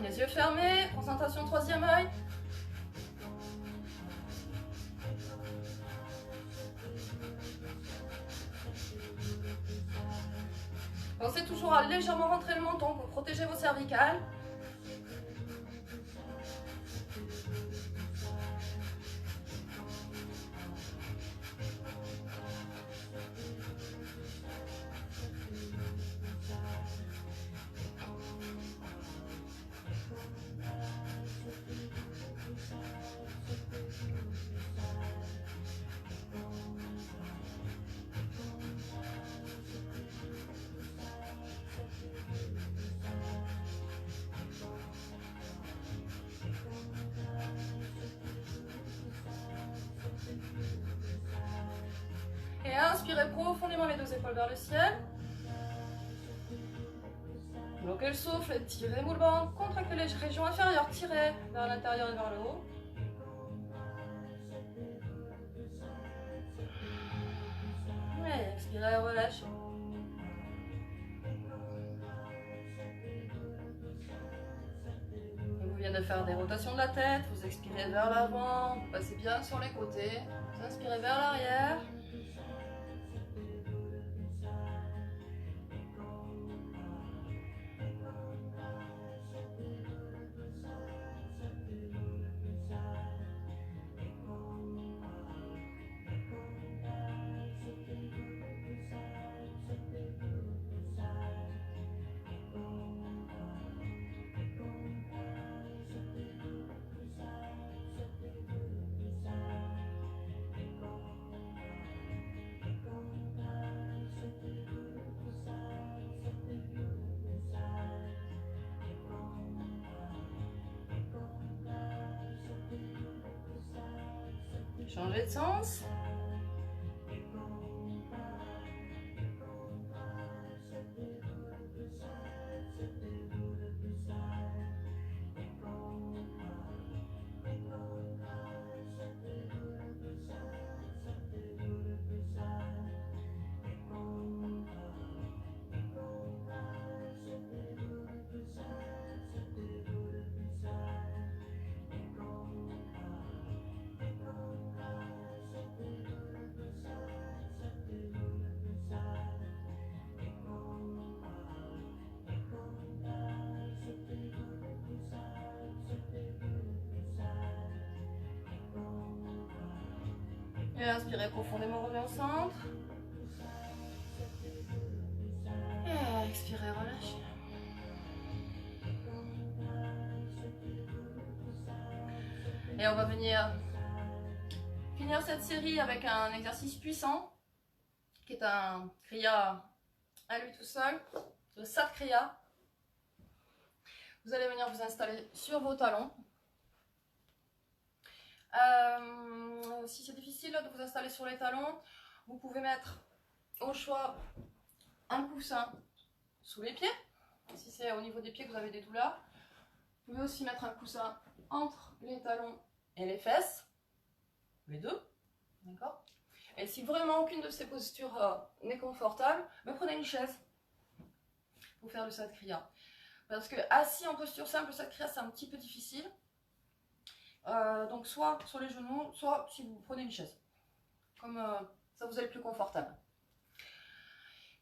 Les yeux fermés, concentration troisième œil. Pensez toujours à légèrement rentrer le menton pour protéger vos cervicales. Et inspirez profondément les deux épaules vers le ciel. Bloquez le souffle, tirez moule ventre, contractez les régions inférieures, tirez vers l'intérieur et vers le haut. Et expirez, relâchez. Vous venez de faire des rotations de la tête, vous expirez vers l'avant, vous passez bien sur les côtés, vous inspirez vers l'arrière. Changez de sens. Et inspirez profondément, revenez au centre. Et expirez, relâchez. Et on va venir finir cette série avec un exercice puissant, qui est un kriya à lui tout seul, le Sat Kriya. Vous allez venir vous installer sur vos talons. Si c'est difficile de vous installer sur les talons, vous pouvez mettre au choix un coussin sous les pieds, si c'est au niveau des pieds que vous avez des douleurs. Vous pouvez aussi mettre un coussin entre les talons et les fesses, les deux, d'accord. Et si vraiment aucune de ces postures n'est confortable, prenez une chaise pour faire le Sat Kriya. Parce que assis en posture simple, le Sat Kriya c'est un petit peu difficile. Donc soit sur les genoux, soit si vous prenez une chaise, comme ça vous est le plus confortable.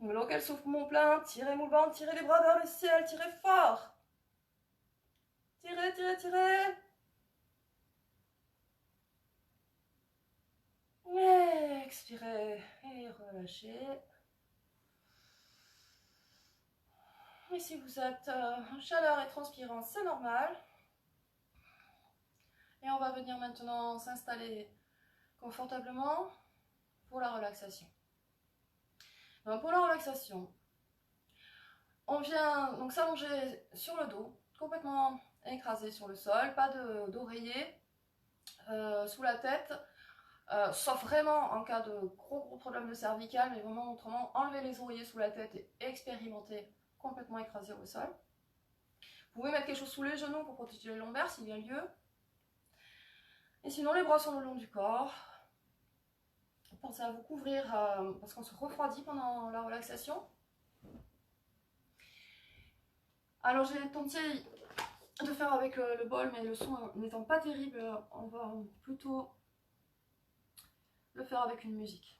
Bloquez le souffle mon plein, tirez moule ventre, tirez les bras vers le ciel, tirez fort. Tirez, tirez, tirez. Expirez et relâchez. Et si vous êtes en chaleur et transpirant, c'est normal. Et on va venir maintenant s'installer confortablement pour la relaxation. Donc pour la relaxation, on vient donc s'allonger sur le dos, complètement écrasé sur le sol, pas d'oreiller sous la tête, sauf vraiment en cas de gros problèmes de cervical, mais vraiment autrement, enlever les oreillers sous la tête et expérimenter complètement écrasé au sol. Vous pouvez mettre quelque chose sous les genoux pour protéger les lombaires s'il y a lieu. Et sinon, les bras sont le long du corps. Pensez à vous couvrir parce qu'on se refroidit pendant la relaxation. Alors j'ai tenté de faire avec le bol, mais le son n'étant pas terrible, on va plutôt le faire avec une musique.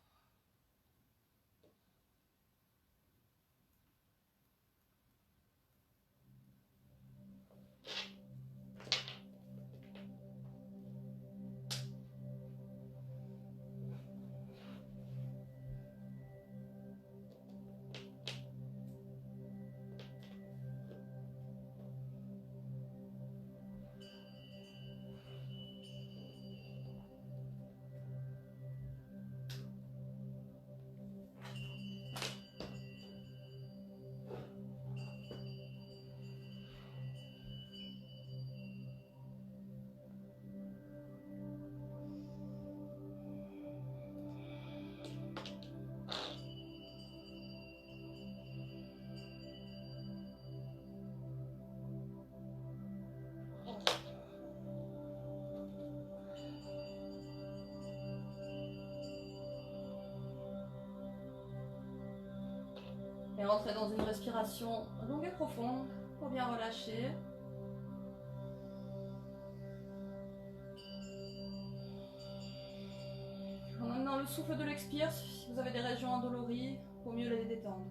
Et rentrez dans une respiration longue et profonde pour bien relâcher. En amenant le souffle de l'expire, si vous avez des régions endolories, pour mieux les détendre.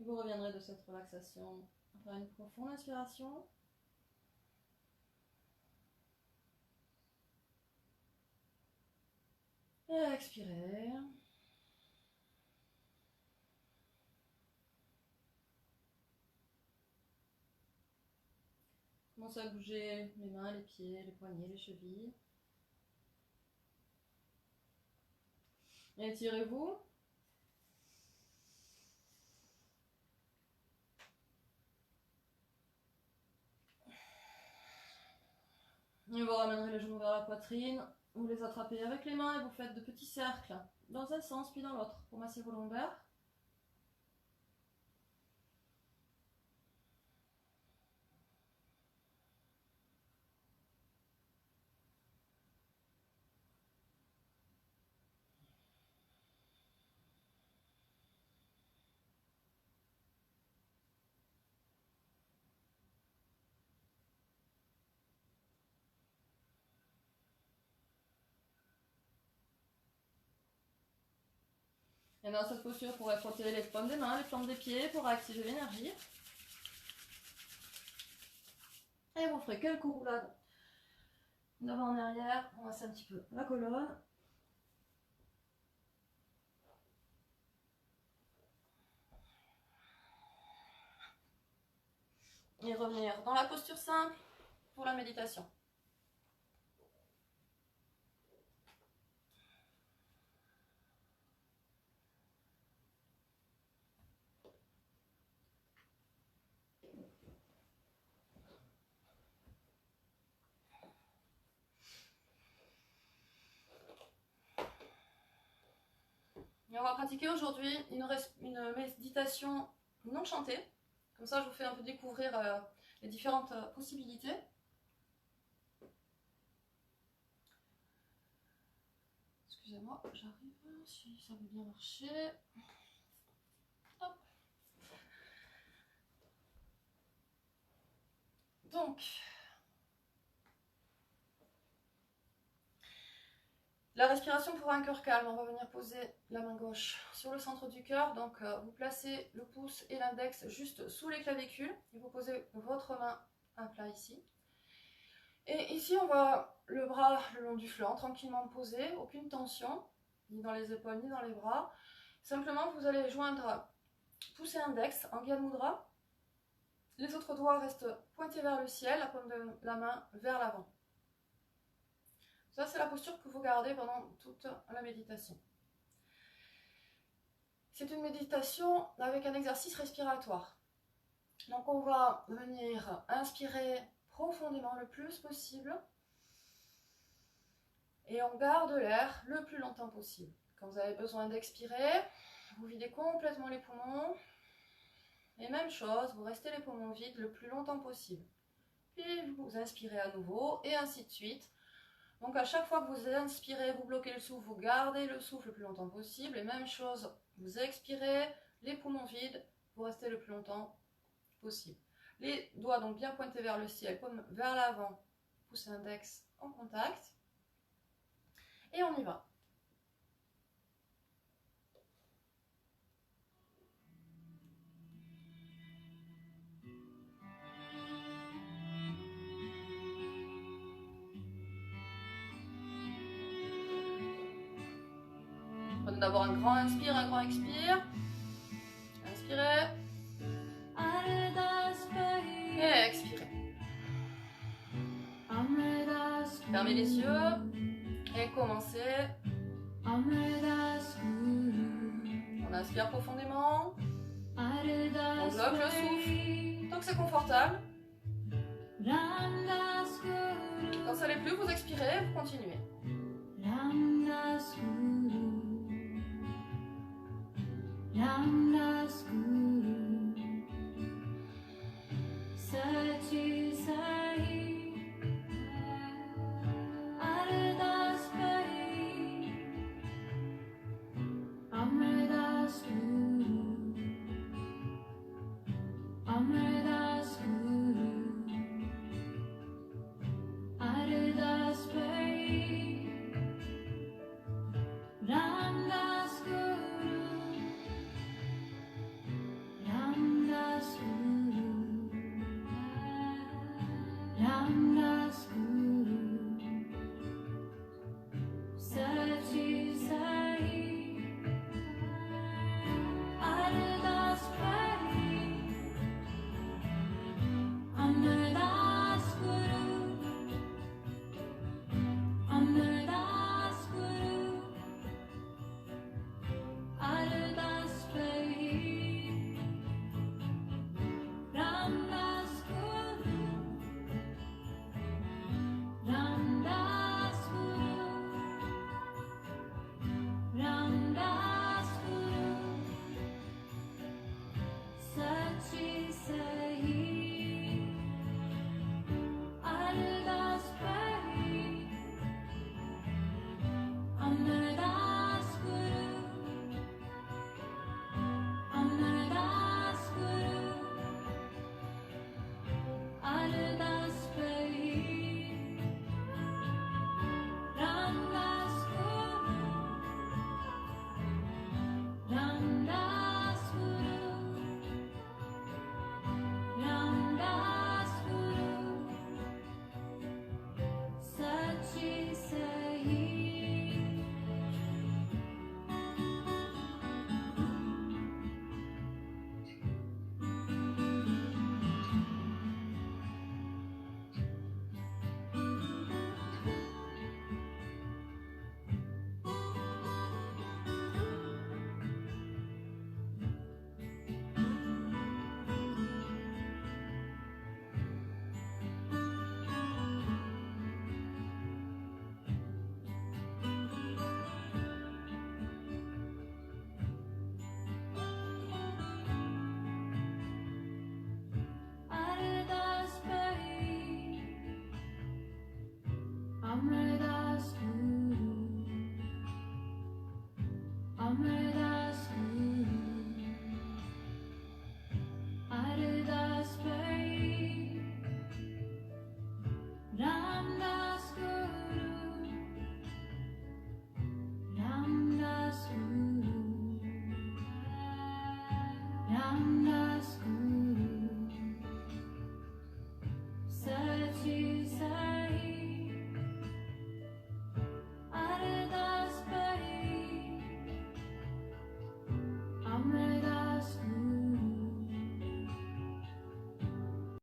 Vous reviendrez de cette relaxation après une profonde inspiration. Et expirez. Commencez à bouger les mains, les pieds, les poignets, les chevilles. Étirez-vous. Et vous ramènerez les genoux vers la poitrine. Vous les attrapez avec les mains et vous faites de petits cercles dans un sens puis dans l'autre pour masser vos lombaires. Et dans cette posture, vous pourrez frotter les paumes des mains, les plantes des pieds pour activer l'énergie. Et vous ferez quelques roulades d'avant en arrière pour masser un petit peu la colonne. Et revenir dans la posture simple pour la méditation. Et on va pratiquer aujourd'hui une méditation non chantée. Comme ça, je vous fais un peu découvrir les différentes possibilités. Excusez-moi, j'arrive, si ça veut bien marcher. Hop. Donc, la respiration pour un cœur calme. On va venir poser la main gauche sur le centre du cœur. Donc, vous placez le pouce et l'index juste sous les clavicules. Et vous posez votre main à plat ici. Et ici, on va le bras le long du flanc, tranquillement posé, aucune tension, ni dans les épaules, ni dans les bras. Simplement, vous allez joindre pouce et index en Gyan Mudra. Les autres doigts restent pointés vers le ciel, la paume de la main vers l'avant. Ça, c'est la posture que vous gardez pendant toute la méditation. C'est une méditation avec un exercice respiratoire. Donc, on va venir inspirer profondément le plus possible et on garde l'air le plus longtemps possible. Quand vous avez besoin d'expirer, vous videz complètement les poumons et même chose, vous restez les poumons vides le plus longtemps possible. Puis vous inspirez à nouveau et ainsi de suite. Donc à chaque fois que vous inspirez, vous bloquez le souffle, vous gardez le souffle le plus longtemps possible et même chose, vous expirez, les poumons vides, vous restez le plus longtemps possible. Les doigts donc bien pointés vers le ciel, paume vers l'avant, pouce index en contact. Et on y va. Prenez d'abord un grand inspire, un grand expire. Inspirez. Et expirez. Fermez les yeux et commencez. On inspire profondément. On bloque le souffle tant que c'est confortable. Quand ça l'est plus, vous expirez, vous continuez. I'm not screwed.